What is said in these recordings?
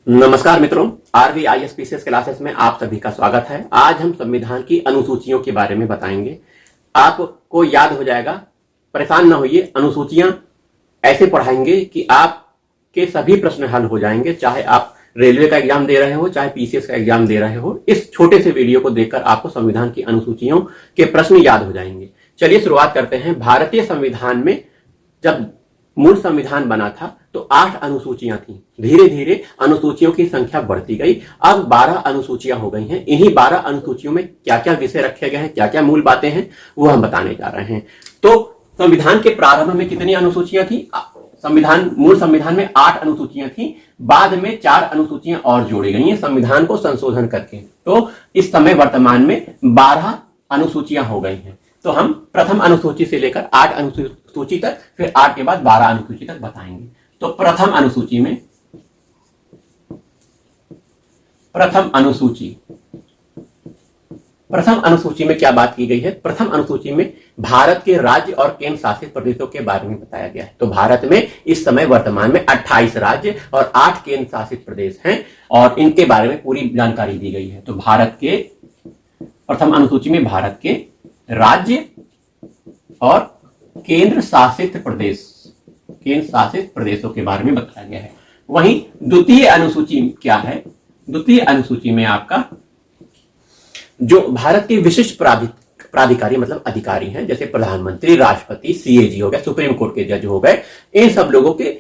नमस्कार मित्रों, RVISPCS classes में आप सभी का स्वागत है। आज हम संविधान की अनुसूचियों के बारे में बताएंगे। आपको याद हो जाएगा, परेशान ना होइए। अनुसूचियां ऐसे पढ़ाएंगे कि आपके सभी प्रश्न हल हो जाएंगे, चाहे आप रेलवे का एग्जाम दे रहे हो, चाहे PCS का एग्जाम दे रहे हो। इस छोटे से वीडियो को देखकर आपको संविधान की अनुसूचियों के प्रश्न याद हो जाएंगे। चलिए शुरुआत करते हैं। भारतीय संविधान में जब मूल संविधान बना था तो 8 अनुसूचियां थी। धीरे धीरे अनुसूचियों की संख्या बढ़ती गई, अब 12 अनुसूचियां हो गई हैं। इन्हीं 12 अनुसूचियों में क्या क्या विषय रखे गए हैं, क्या क्या मूल बातें हैं, वो हम बताने जा रहे हैं। तो संविधान के प्रारंभ में कितनी अनुसूचियां थी? मूल संविधान में 8 अनुसूचियां थी, बाद में 4 अनुसूचियां और जोड़ी गई हैं संविधान को संशोधन करके। तो इस समय वर्तमान में 12 अनुसूचियां हो गई हैं। तो हम प्रथम अनुसूची से लेकर 8 अनुसूची तक, फिर 8 के बाद 12 अनुसूची तक बताएंगे। तो प्रथम अनुसूची में क्या बात की गई है? प्रथम अनुसूची में भारत के राज्य और केंद्र शासित प्रदेशों के बारे में बताया गया है। तो भारत में इस समय वर्तमान में 28 राज्य और 8 केंद्र शासित प्रदेश हैं और इनके बारे में पूरी जानकारी दी गई है। तो भारत के प्रथम अनुसूची में भारत के राज्य और केंद्र शासित प्रदेशों के बारे में बताया गया है। वहीं द्वितीय अनुसूची क्या है? द्वितीय अनुसूची में आपका जो भारत के विशिष्ट प्राधिकारी मतलब अधिकारी हैं, जैसे प्रधानमंत्री, राष्ट्रपति, CAG हो गया, सुप्रीम कोर्ट के जज हो गए, इन सब लोगों के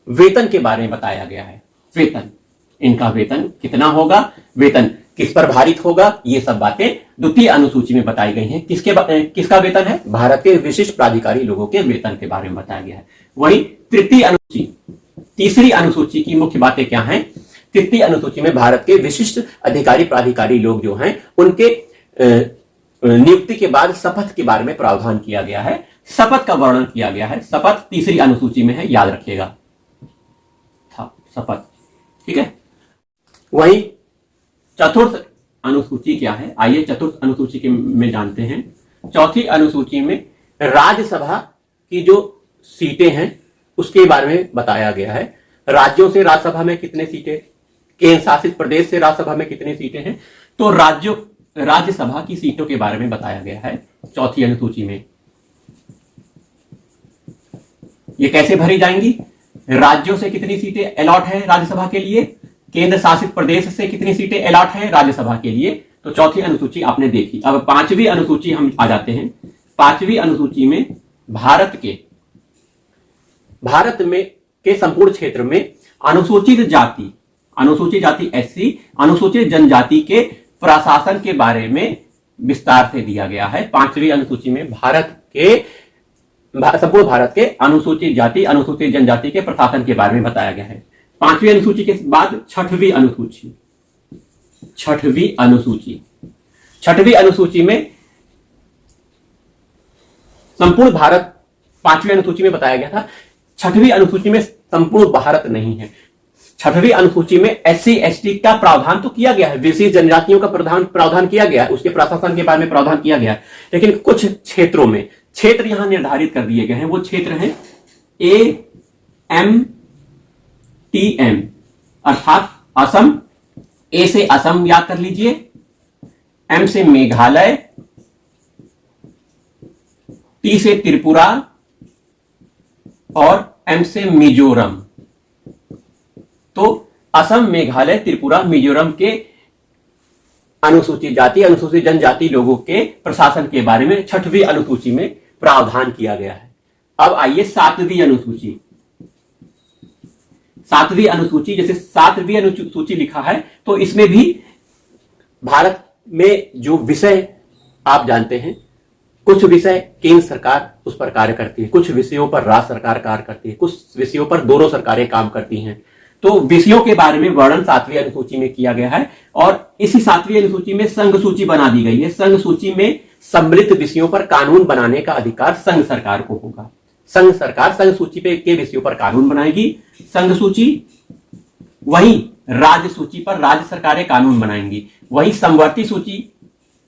वेतन के बारे में बताया गया है। वेतन, इनका वेतन कितना होगा, वेतन किस पर भारित होगा, ये सब बातें द्वितीय अनुसूची में बताई गई हैं। किसका वेतन है? भारत के विशिष्ट प्राधिकारी लोगों के वेतन के बारे में बताया गया है। वहीं तृतीय अनुसूची, तीसरी अनुसूची की मुख्य बातें क्या हैं? तृतीय अनुसूची में भारत के विशिष्ट अधिकारी प्राधिकारी लोग जो हैं, उनके नियुक्ति के बाद शपथ के बारे में प्रावधान किया गया है। शपथ का वर्णन किया गया है। शपथ तीसरी अनुसूची में है, याद रखिएगा। शपथ, ठीक है। वहीं चतुर्थ अनुसूची क्या है? आइए चतुर्थ अनुसूची के में जानते हैं। चौथी अनुसूची में राज्यसभा की जो सीटें हैं उसके बारे में बताया गया है। राज्यों से राज्यसभा में कितने सीटें, केंद्र शासित प्रदेश से राज्यसभा में कितनी सीटें हैं, तो राज्यसभा की सीटों के बारे में बताया गया है चौथी अनुसूची में। ये कैसे भरी जाएंगी? राज्यों से कितनी सीटें अलॉट है राज्यसभा के लिए, केंद्र शासित प्रदेश से कितनी सीटें अलॉट है राज्यसभा के लिए। तो चौथी अनुसूची आपने देखी। अब पांचवी अनुसूची हम आ जाते हैं। पांचवी अनुसूची में भारत में के संपूर्ण क्षेत्र में अनुसूचित जाति SC, अनुसूचित जनजाति के प्रशासन के बारे में विस्तार से दिया गया है। पांचवी अनुसूची में संपूर्ण भारत के अनुसूचित जाति, अनुसूचित जनजाति के प्रशासन के बारे में बताया गया है। पांचवी अनुसूची के बाद छठवीं अनुसूची में संपूर्ण भारत, पांचवी अनुसूची में बताया गया था। छठवीं अनुसूची में संपूर्ण भारत नहीं है। छठवीं अनुसूची में SC ST का प्रावधान तो किया गया है, विशेष जनजातियों का प्रावधान किया गया है, उसके प्रशासन के बारे में प्रावधान किया गया है। लेकिन कुछ क्षेत्रों में क्षेत्र यहां निर्धारित कर दिए गए हैं। वो क्षेत्र हैं AMTM, अर्थात असम। A से असम याद कर लीजिए, M से मेघालय, T से त्रिपुरा और M से मिजोरम। तो असम, मेघालय, त्रिपुरा, मिजोरम के अनुसूचित जाति, अनुसूचित जनजाति लोगों के प्रशासन के बारे में छठवीं अनुसूची में प्रावधान किया गया है। अब आइए सातवीं अनुसूची। सातवीं अनुसूची, जैसे सातवीं अनुसूची लिखा है तो इसमें भी भारत में जो विषय आप जानते हैं, कुछ विषय केंद्र सरकार उस पर कार्य करती है, कुछ विषयों पर राज्य सरकार कार्य करती है, कुछ विषयों पर दोनों सरकारें काम करती हैं। तो विषयों के बारे में वर्णन सातवीं अनुसूची में किया गया है और इसी सातवीं अनुसूची में संघ सूची बना दी गई है। संघ सूची में सम्मिलित विषयों पर कानून बनाने का अधिकार संघ सरकार को होगा। संघ सरकार संघ सूची के विषयों पर कानून बनाएगी, संघ सूची। वहीं राज्य सूची पर राज्य सरकारें कानून बनाएंगी। वहीं समवर्ती सूची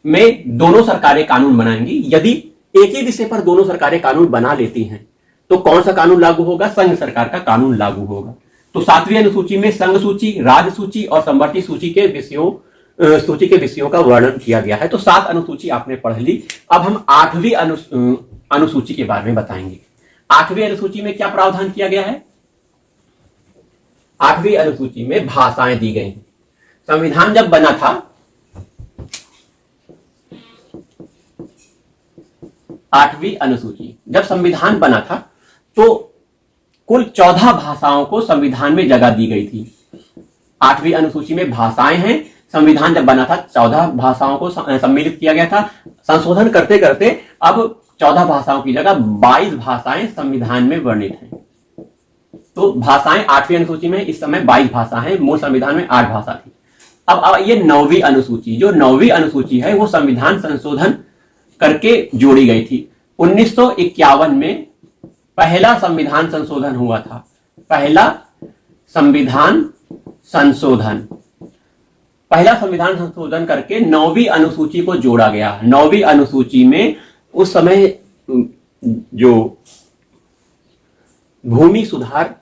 में दोनों सरकारें कानून बनाएंगी। यदि एक ही विषय पर दोनों सरकारें कानून बना लेती हैं तो कौन सा कानून लागू होगा? संघ सरकार का कानून लागू होगा। तो 7वीं अनुसूची में संघ सूची, राज्य सूची और समवर्ती सूची के विषयों का वर्णन किया गया है। तो 7 अनुसूची आपने पढ़ ली। अब हम 8वीं अनुसूची के बारे में बताएंगे। 8वीं अनुसूची में क्या प्रावधान किया गया है? 8वीं अनुसूची में भाषाएं दी गई हैं। संविधान जब बना था, 8वीं अनुसूची जब संविधान बना था तो कुल 14 भाषाओं को संविधान में जगह दी गई थी। 8वीं अनुसूची में भाषाएं हैं। संविधान जब बना था 14 भाषाओं को सम्मिलित किया गया था। संशोधन करते करते अब 14 भाषाओं की जगह 22 भाषाएं संविधान में वर्णित हैं। तो भाषाएं 8वीं अनुसूची में इस समय 22 भाषा हैं, मूल संविधान में 8 भाषा थी। अब ये 9वीं अनुसूची, जो 9वीं अनुसूची है वो संविधान संशोधन करके जोड़ी गई थी। 1951 में पहला संविधान संशोधन हुआ था। पहला संविधान संशोधन करके 9वीं अनुसूची को जोड़ा गया। 9वीं अनुसूची में उस समय जो भूमि सुधार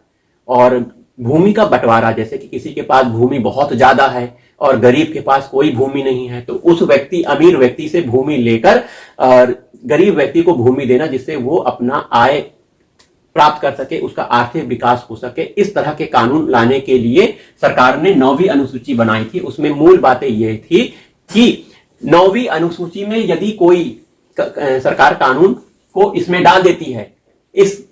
और भूमि का बंटवारा, जैसे कि किसी के पास भूमि बहुत ज्यादा है और गरीब के पास कोई भूमि नहीं है, तो उस व्यक्ति अमीर व्यक्ति से भूमि लेकर और गरीब व्यक्ति को भूमि देना, जिससे वो अपना आय प्राप्त कर सके, उसका आर्थिक विकास हो सके। इस तरह के कानून लाने के लिए सरकार ने 9वीं अनुसूची बनाई थी। उसमें मूल बातें ये थी कि 9वीं अनुसूची में यदि कोई सरकार कानून को इसमें डाल देती है,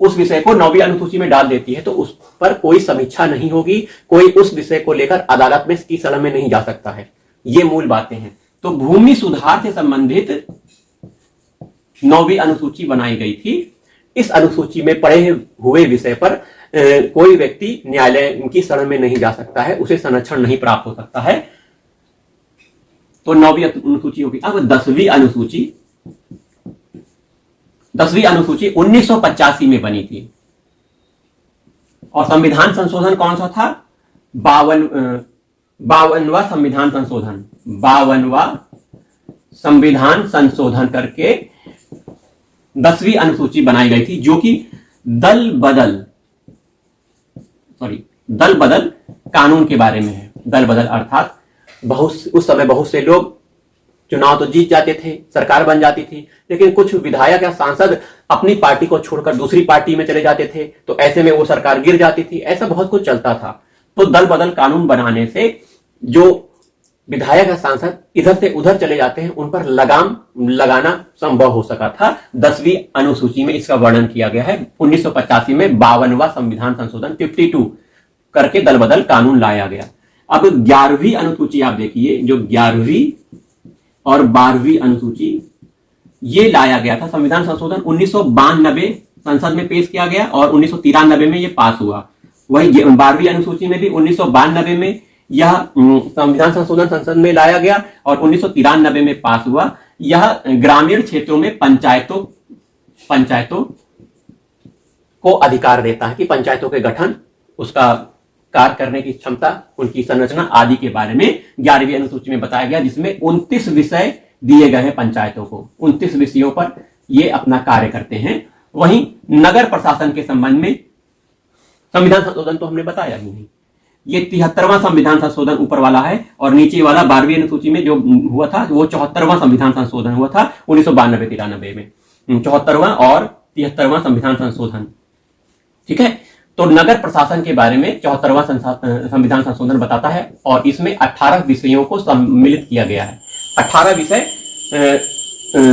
उस विषय को 9वीं अनुसूची में डाल देती है, तो उस पर कोई समीक्षा नहीं होगी, कोई उस विषय को लेकर अदालत में की शरण में नहीं जा सकता है। ये मूल बातें हैं। तो भूमि सुधार से संबंधित 9वीं अनुसूची बनाई गई थी। इस अनुसूची में पढ़े हुए विषय पर कोई व्यक्ति न्यायालय की शरण में नहीं जा सकता है, उसे संरक्षण नहीं प्राप्त हो सकता है। तो 9वीं अनुसूची होगी। अब 10वीं अनुसूची 1985 में बनी थी। और संविधान संशोधन कौन सा था? 52वां संविधान संशोधन। 52वां संविधान संशोधन करके 10वीं अनुसूची बनाई गई थी, जो कि दल बदल कानून के बारे में है। दल बदल अर्थात उस समय बहुत से लोग चुनाव तो जीत जाते थे, सरकार बन जाती थी, लेकिन कुछ विधायक या सांसद अपनी पार्टी को छोड़कर दूसरी पार्टी में चले जाते थे, तो ऐसे में वो सरकार गिर जाती थी। ऐसा बहुत कुछ चलता था। तो दल बदल कानून बनाने से जो विधायक या सांसद इधर से उधर चले जाते हैं, उन पर लगाम लगाना संभव हो सका था। 10वीं अनुसूची में इसका वर्णन किया गया है। 1985 में 52वां संविधान संशोधन 52 करके दल बदल कानून लाया गया। अब 11वीं अनुसूची आप देखिए, जो 11वीं और 12वीं अनुसूची ये लाया गया था। संविधान संशोधन 1992 संसद में पेश किया गया और 1993 में ये पास हुआ। वही 12वीं अनुसूची में भी 1992 में यह संविधान संशोधन संसद में लाया गया और 1993 में पास हुआ। यह ग्रामीण क्षेत्रों में पंचायतों को अधिकार देता है कि पंचायतों के गठन, उसका कार्य करने की क्षमता, उनकी संरचना आदि के बारे में 11वीं अनुसूची में बताया गया, जिसमें 29 विषय दिए गए हैं पंचायतों को। 29 विषयों पर ये अपना कार्य करते हैं। वहीं नगर प्रशासन के संबंध में संविधान संशोधन तो हमने बताया ही नहीं। ये 73वां संविधान संशोधन ऊपर वाला है और नीचे वाला 12वीं अनुसूची में जो हुआ था वो 74वां संविधान संशोधन हुआ था 1992-93 में। 74वां और 73वां संविधान संशोधन, ठीक है। तो नगर प्रशासन के बारे में 74वां संविधान संशोधन बताता है और इसमें 18 विषयों को सम्मिलित किया गया है। 18 विषय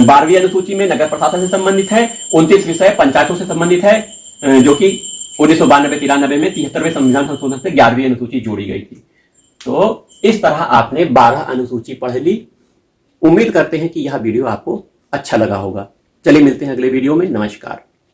12वीं अनुसूची में नगर प्रशासन से संबंधित है, 29 विषय पंचायतों से संबंधित है, जो कि 1992-93 में 73वें संविधान संशोधन से 11वीं अनुसूची जोड़ी गई थी। तो इस तरह आपने 12 अनुसूची पढ़ ली। उम्मीद करते हैं कि यह वीडियो आपको अच्छा लगा होगा। चलिए मिलते हैं अगले वीडियो में। नमस्कार।